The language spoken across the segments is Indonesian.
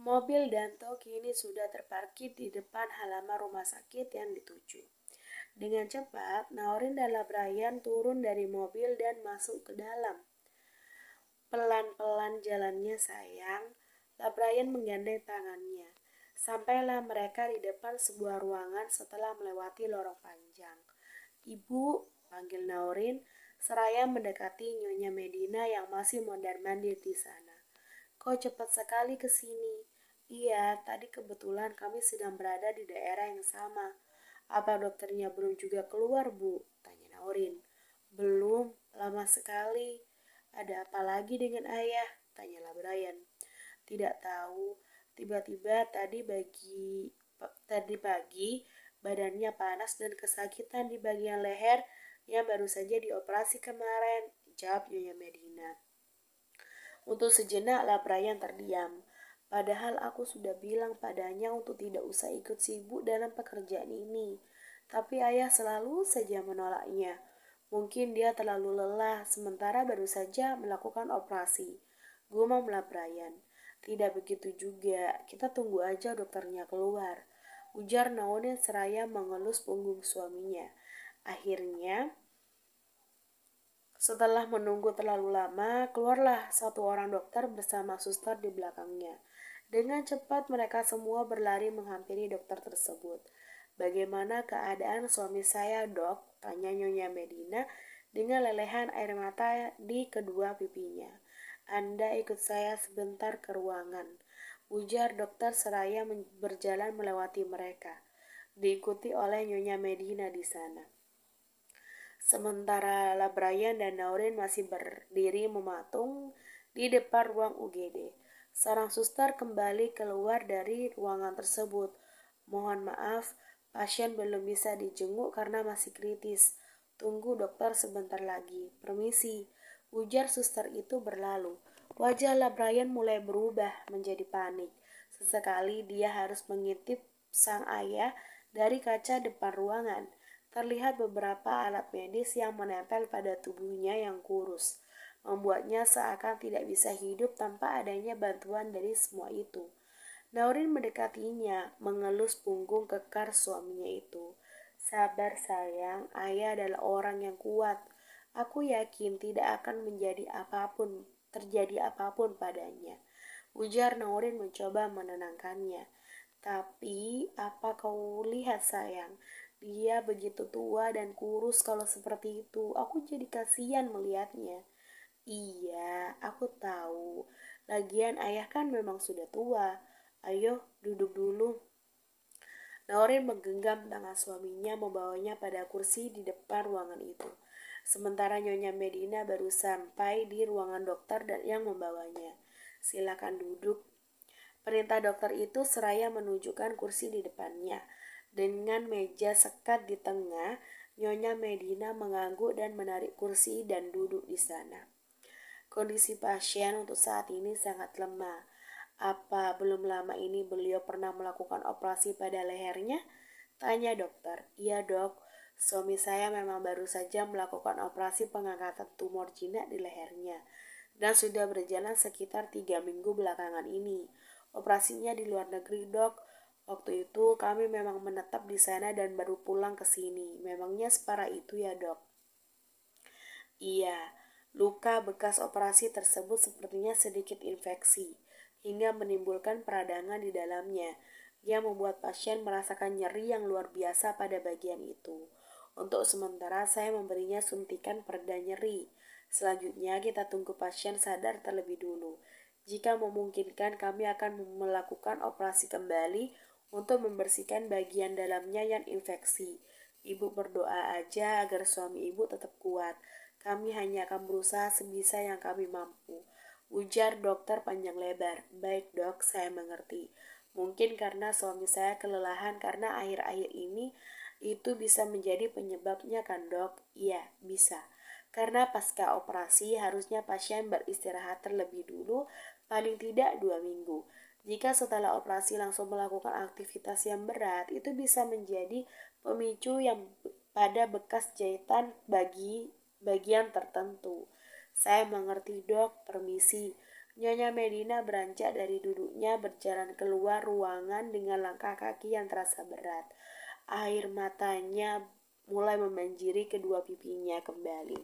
Mobil Danto kini sudah terparkir di depan halaman rumah sakit yang dituju. Dengan cepat, Naurin dan Labrayan turun dari mobil dan masuk ke dalam. Pelan-pelan jalannya sayang, Labrayan menggandeng tangannya. Sampailah mereka di depan sebuah ruangan setelah melewati lorong panjang. Ibu, panggil Naurin, seraya mendekati Nyonya Medina yang masih mondar-mandir di sana. Kau cepat sekali ke sini. Iya, tadi kebetulan kami sedang berada di daerah yang sama. Apa dokternya belum juga keluar, Bu? Tanya Naurin. Belum, lama sekali. Ada apa lagi dengan ayah? Tanyalah Brian. Tidak tahu, tiba-tiba tadi pagi badannya panas dan kesakitan di bagian leher yang baru saja dioperasi kemarin, jawab Nyonya Medina. Untuk sejenak Brian terdiam. Padahal aku sudah bilang padanya untuk tidak usah ikut sibuk dalam pekerjaan ini. Tapi ayah selalu saja menolaknya. Mungkin dia terlalu lelah sementara baru saja melakukan operasi. Gumam Brian. Tidak begitu juga, kita tunggu aja dokternya keluar. Ujar Naomi seraya mengelus punggung suaminya. Akhirnya, setelah menunggu terlalu lama, keluarlah satu orang dokter bersama suster di belakangnya. Dengan cepat mereka semua berlari menghampiri dokter tersebut. Bagaimana keadaan suami saya, Dok? Tanya Nyonya Medina dengan lelehan air mata di kedua pipinya. Anda ikut saya sebentar ke ruangan, ujar dokter seraya berjalan melewati mereka, diikuti oleh Nyonya Medina di sana. Sementara Brian dan Naurin masih berdiri mematung di depan ruang UGD. Seorang suster kembali keluar dari ruangan tersebut. Mohon maaf, pasien belum bisa dijenguk karena masih kritis. Tunggu dokter sebentar lagi. Permisi, ujar suster itu berlalu. Wajah Brian mulai berubah menjadi panik. Sesekali dia harus mengintip sang ayah dari kaca depan ruangan. Terlihat beberapa alat medis yang menempel pada tubuhnya yang kurus, membuatnya seakan tidak bisa hidup tanpa adanya bantuan dari semua itu. Naurin mendekatinya, mengelus punggung kekar suaminya itu. Sabar sayang, ayah adalah orang yang kuat. Aku yakin tidak akan terjadi apapun padanya. Ujar Naurin mencoba menenangkannya. Tapi apa kau lihat sayang? Dia begitu tua dan kurus kalau seperti itu. Aku jadi kasihan melihatnya. Iya, aku tahu. Lagian ayah kan memang sudah tua. Ayo, duduk dulu. Naurin menggenggam tangan suaminya membawanya pada kursi di depan ruangan itu. Sementara Nyonya Medina baru sampai di ruangan dokter dan yang membawanya. Silakan duduk. Perintah dokter itu seraya menunjukkan kursi di depannya. Dengan meja sekat di tengah, Nyonya Medina mengangguk dan menarik kursi dan duduk di sana. Kondisi pasien untuk saat ini sangat lemah. Apa belum lama ini beliau pernah melakukan operasi pada lehernya? Tanya dokter. Iya dok, suami saya memang baru saja melakukan operasi pengangkatan tumor jinak di lehernya. Dan sudah berjalan sekitar 3 minggu belakangan ini. Operasinya di luar negeri dok. Waktu itu kami memang menetap di sana dan baru pulang ke sini. Memangnya separah itu ya dok? Iya, luka bekas operasi tersebut sepertinya sedikit infeksi, hingga menimbulkan peradangan di dalamnya, yang membuat pasien merasakan nyeri yang luar biasa pada bagian itu. Untuk sementara saya memberinya suntikan pereda nyeri. Selanjutnya kita tunggu pasien sadar terlebih dulu. Jika memungkinkan kami akan melakukan operasi kembali untuk membersihkan bagian dalamnya yang infeksi. Ibu berdoa aja agar suami ibu tetap kuat. Kami hanya akan berusaha sebisa yang kami mampu. Ujar dokter panjang lebar. Baik dok, saya mengerti. Mungkin karena suami saya kelelahan karena akhir-akhir ini itu bisa menjadi penyebabnya kan dok? Iya, bisa. Karena pasca operasi harusnya pasien beristirahat terlebih dulu paling tidak 2 minggu. Jika setelah operasi langsung melakukan aktivitas yang berat, itu bisa menjadi pemicu yang pada bekas jahitan bagi bagian tertentu. Saya mengerti dok, permisi. Nyonya Medina beranjak dari duduknya berjalan keluar ruangan dengan langkah kaki yang terasa berat. Air matanya mulai membanjiri kedua pipinya kembali.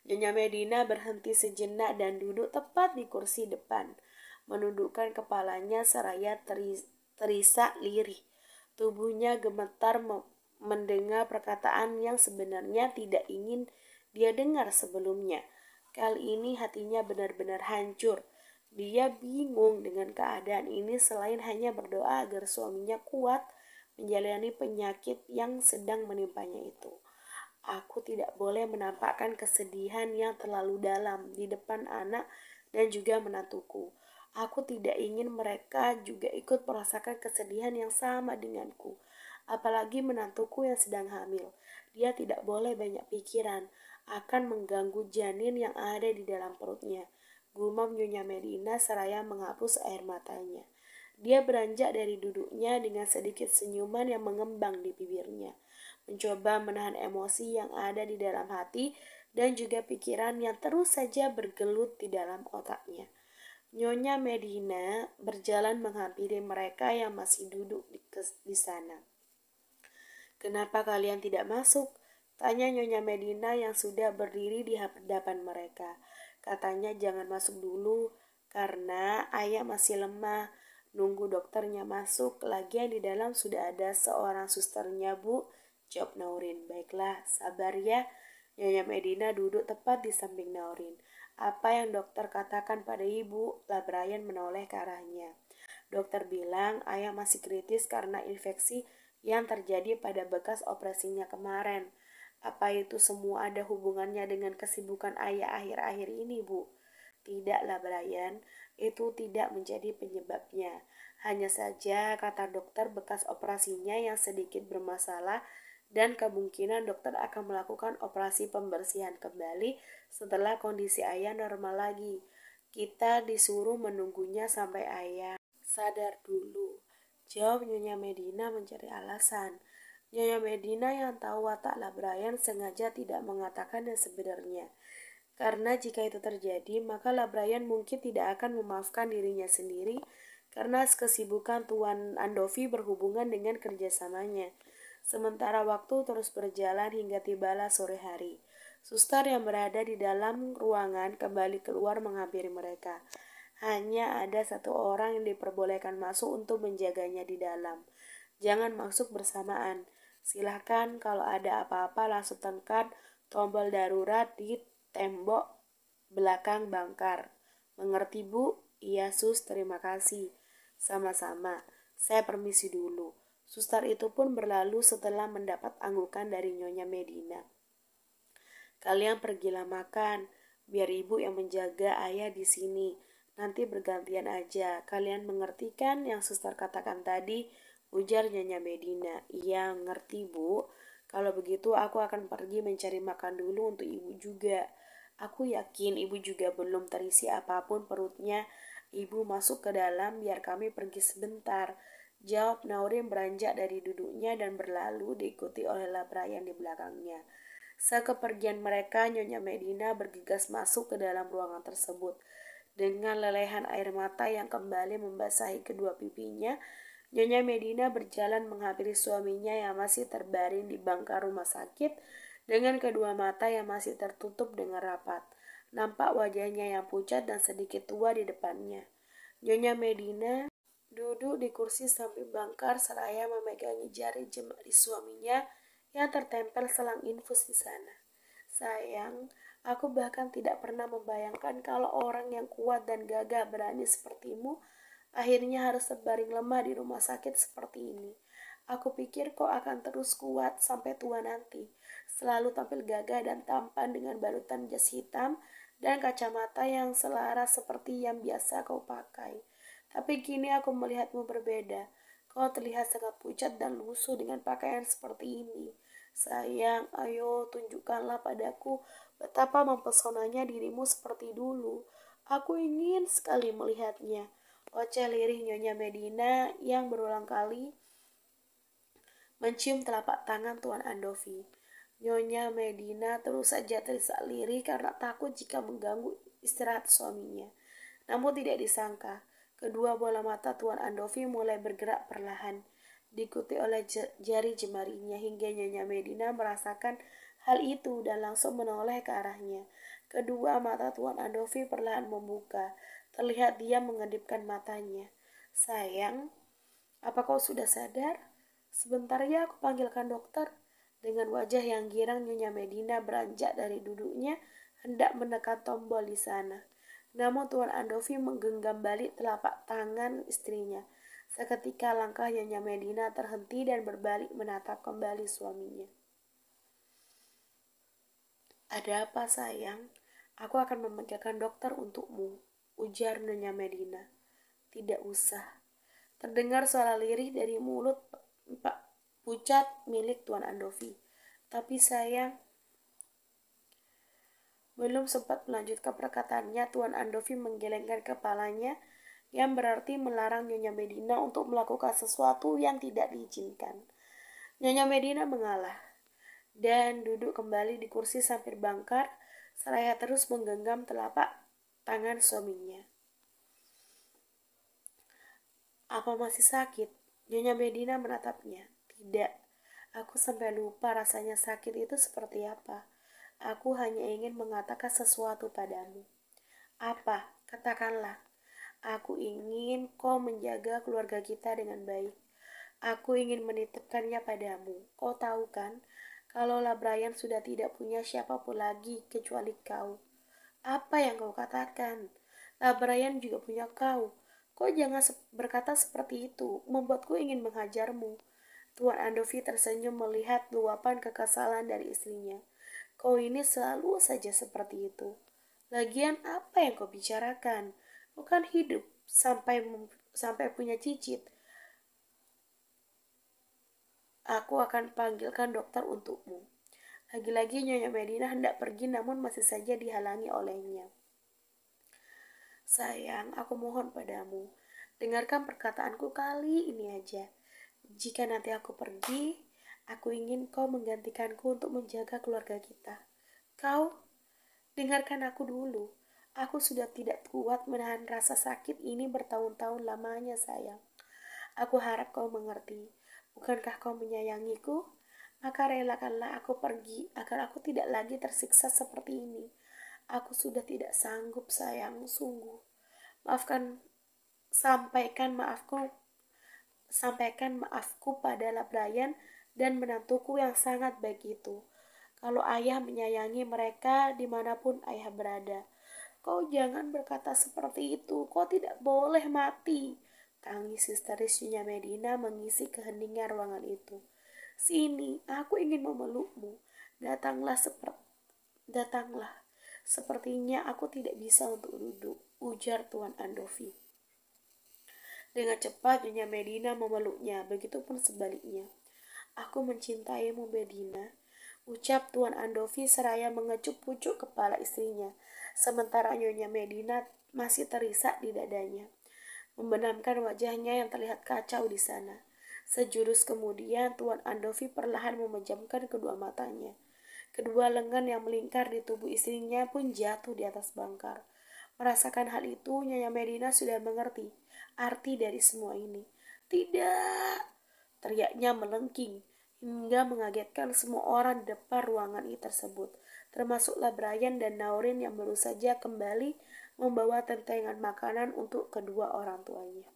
Nyonya Medina berhenti sejenak dan duduk tepat di kursi depan, menundukkan kepalanya seraya terisak lirih. Tubuhnya gemetar mendengar perkataan yang sebenarnya tidak ingin dia dengar sebelumnya. Kali ini hatinya benar-benar hancur. Dia bingung dengan keadaan ini selain hanya berdoa agar suaminya kuat menjalani penyakit yang sedang menimpanya itu. Aku tidak boleh menampakkan kesedihan yang terlalu dalam di depan anak dan juga menantuku. Aku tidak ingin mereka juga ikut merasakan kesedihan yang sama denganku. Apalagi menantuku yang sedang hamil. Dia tidak boleh banyak pikiran, akan mengganggu janin yang ada di dalam perutnya. Gumam Nyonya Medina seraya menghapus air matanya. Dia beranjak dari duduknya dengan sedikit senyuman yang mengembang di bibirnya, mencoba menahan emosi yang ada di dalam hati dan juga pikiran yang terus saja bergelut di dalam otaknya. Nyonya Medina berjalan menghampiri mereka yang masih duduk di sana. "Kenapa kalian tidak masuk?" tanya Nyonya Medina yang sudah berdiri di hadapan mereka. Katanya jangan masuk dulu karena ayah masih lemah. Nunggu dokternya masuk. Lagian di dalam sudah ada seorang susternya, Bu, jawab Naurin. "Baiklah, sabar ya." Nyonya Medina duduk tepat di samping Naurin. "Apa yang dokter katakan pada ibu?" Lah Brian menoleh ke arahnya. "Dokter bilang ayah masih kritis karena infeksi yang terjadi pada bekas operasinya kemarin." "Apa itu semua ada hubungannya dengan kesibukan ayah akhir-akhir ini, Bu?" "Tidaklah, Brian. Itu tidak menjadi penyebabnya. Hanya saja, kata dokter, bekas operasinya yang sedikit bermasalah dan kemungkinan dokter akan melakukan operasi pembersihan kembali setelah kondisi ayah normal lagi. Kita disuruh menunggunya sampai ayah sadar dulu," jawab Nyonya Medina mencari alasan. Nyonya Medina yang tahu watak Brian sengaja tidak mengatakan yang sebenarnya. Karena jika itu terjadi, maka Brian mungkin tidak akan memaafkan dirinya sendiri karena kesibukan Tuan Andovi berhubungan dengan kerjasamanya. Sementara waktu terus berjalan hingga tibalah sore hari. Suster yang berada di dalam ruangan kembali keluar menghampiri mereka. Hanya ada satu orang yang diperbolehkan masuk untuk menjaganya di dalam. "Jangan masuk bersamaan. Silahkan kalau ada apa-apa langsung tekan tombol darurat di tembok belakang bangkar." "Mengerti, Bu?" "Iya, Sus, terima kasih." "Sama-sama. Saya permisi dulu." Suster itu pun berlalu setelah mendapat anggukan dari Nyonya Medina. "Kalian pergilah makan. Biar ibu yang menjaga ayah di sini. Nanti bergantian aja. Kalian mengerti kan yang suster katakan tadi?" ujar Nyonya Medina. "Iya, ngerti, Bu. Kalau begitu aku akan pergi mencari makan dulu untuk ibu juga. Aku yakin ibu juga belum terisi apapun perutnya. Ibu masuk ke dalam biar kami pergi sebentar," jawab Naurin beranjak dari duduknya dan berlalu diikuti oleh Brian di belakangnya. Sekepergian mereka, Nyonya Medina bergegas masuk ke dalam ruangan tersebut. Dengan lelehan air mata yang kembali membasahi kedua pipinya, Nyonya Medina berjalan menghampiri suaminya yang masih terbaring di bangka rumah sakit dengan kedua mata yang masih tertutup dengan rapat. Nampak wajahnya yang pucat dan sedikit tua di depannya. Nyonya Medina duduk di kursi samping bangkar seraya memegangi jari jemari suaminya yang tertempel selang infus di sana. "Sayang, aku bahkan tidak pernah membayangkan kalau orang yang kuat dan gagah berani sepertimu akhirnya harus terbaring lemah di rumah sakit seperti ini. Aku pikir kau akan terus kuat sampai tua nanti, selalu tampil gagah dan tampan dengan balutan jas hitam dan kacamata yang selaras seperti yang biasa kau pakai. Tapi kini aku melihatmu berbeda. Kau terlihat sangat pucat dan lusuh dengan pakaian seperti ini. Sayang, ayo tunjukkanlah padaku betapa mempesonanya dirimu seperti dulu. Aku ingin sekali melihatnya," oceh lirih Nyonya Medina yang berulang kali mencium telapak tangan Tuan Andovi. Nyonya Medina terus saja terisak lirih karena takut jika mengganggu istirahat suaminya. Namun tidak disangka, kedua bola mata Tuan Andovi mulai bergerak perlahan, diikuti oleh jari jemarinya hingga Nyonya Medina merasakan hal itu dan langsung menoleh ke arahnya. Kedua mata Tuan Andovi perlahan membuka. Terlihat dia mengedipkan matanya. Sayang, apa kau sudah sadar? Sebentar ya aku panggilkan dokter. Dengan wajah yang girang Nyonya Medina beranjak dari duduknya hendak menekan tombol di sana. Namun Tuan Andovi menggenggam balik telapak tangan istrinya. Seketika langkah Nyonya Medina terhenti dan berbalik menatap kembali suaminya. Ada apa sayang? Aku akan memanggilkan dokter untukmu, ujar Nyonya Medina. Tidak usah. Terdengar suara lirih dari mulut Pak pucat milik Tuan Andovi. Tapi sayang, belum sempat melanjutkan perkataannya, Tuan Andovi menggelengkan kepalanya yang berarti melarang Nyonya Medina untuk melakukan sesuatu yang tidak diizinkan. Nyonya Medina mengalah dan duduk kembali di kursi samping bangkar, seraya terus menggenggam telapak tangan suaminya. Apa masih sakit? Nyonya Medina menatapnya. Tidak, aku sampai lupa rasanya sakit itu seperti apa. Aku hanya ingin mengatakan sesuatu padamu. Apa? Katakanlah. Aku ingin kau menjaga keluarga kita dengan baik. Aku ingin menitipkannya padamu. Kau tahu kan, kalau Brian sudah tidak punya siapapun lagi kecuali kau. Apa yang kau katakan? Brian juga punya kau. Kau jangan berkata seperti itu, membuatku ingin menghajarmu. Tuan Andovi tersenyum melihat luapan kekesalan dari istrinya. Kau ini selalu saja seperti itu. Lagian apa yang kau bicarakan? Bukan hidup sampai punya cicit. Aku akan panggilkan dokter untukmu. Lagi-lagi Nyonya Medina hendak pergi namun masih saja dihalangi olehnya. Sayang, aku mohon padamu, dengarkan perkataanku kali ini aja. Jika nanti aku pergi, aku ingin kau menggantikanku untuk menjaga keluarga kita. Kau, dengarkan aku dulu. Aku sudah tidak kuat menahan rasa sakit ini bertahun-tahun lamanya, sayang. Aku harap kau mengerti. Bukankah kau menyayangiku? Maka relakanlah aku pergi agar aku tidak lagi tersiksa seperti ini. Aku sudah tidak sanggup, sayang, sungguh. Maafkan, sampaikan maafku pada Brian dan menantuku yang sangat baik itu. Kalau ayah menyayangi mereka dimanapun ayah berada. Kau jangan berkata seperti itu, kau tidak boleh mati. Tangis histeris Nyonya Medina mengisi keheningan ruangan itu. Sini, aku ingin memelukmu. Datanglah. Sepertinya aku tidak bisa untuk duduk, ujar Tuan Andovi. Dengan cepat Nyonya Medina memeluknya, begitupun sebaliknya. Aku mencintaimu, Medina, ucap Tuan Andovi seraya mengecup pucuk kepala istrinya, sementara Nyonya Medina masih terisak di dadanya, membenamkan wajahnya yang terlihat kacau di sana. Sejurus kemudian Tuan Andovi perlahan memejamkan kedua matanya. Kedua lengan yang melingkar di tubuh istrinya pun jatuh di atas bangkar. Merasakan hal itu, Nyonya Medina sudah mengerti arti dari semua ini. Tidak, teriaknya melengking hingga mengagetkan semua orang di depan ruangan itu tersebut, termasuklah Brian dan Naurin yang baru saja kembali membawa tentengan makanan untuk kedua orang tuanya.